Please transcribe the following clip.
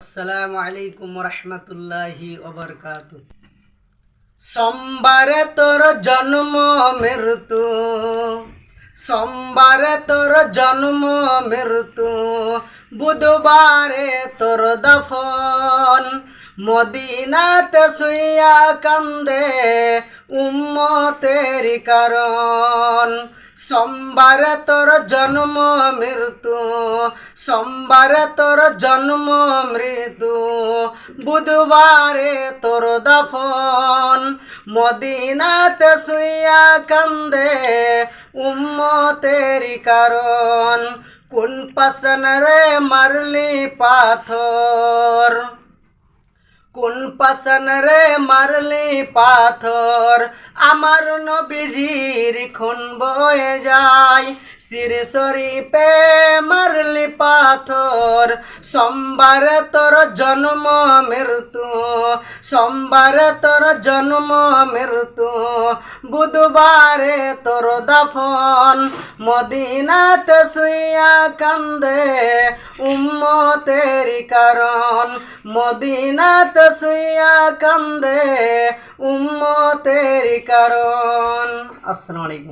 আসসালামু আলাইকুম রহমতুল্লাহি ওবরকাতু। সোমবারে তোর জন্ম মৃত্যু, সোমবারে তোর জন্ম মৃত্যু, বুধবারে তোর দফন। মদিনাতে শুইয়া কান্দে উম্মতের কারণ। সোমবারে তোর জন্ম মৃত্যু, সোমবারে তোর জন্ম মৃত্যু, বুধবারে তোর দফন। মদিনাতে শুইয়া কান্দে উম্মতের কারণ। কোন পাশান রে মারলি পাথর, কোন পাশান রে মারলি পাথর, আমার নবীজির খুন বয়ে যায়। শির শরীফে মারলি পাথর। সোমবারে তোর জন্ম মৃত্যু, সোমবারে তোর জন্ম মৃত্যু, বুধবারে তোর দফন। মদিনাতে শুইয়া কান্দে উম্মতের কারণ। মদিনাতে শুইয়া কান্দে উম্মতের কারণ। আসসালামু আলাইকুম।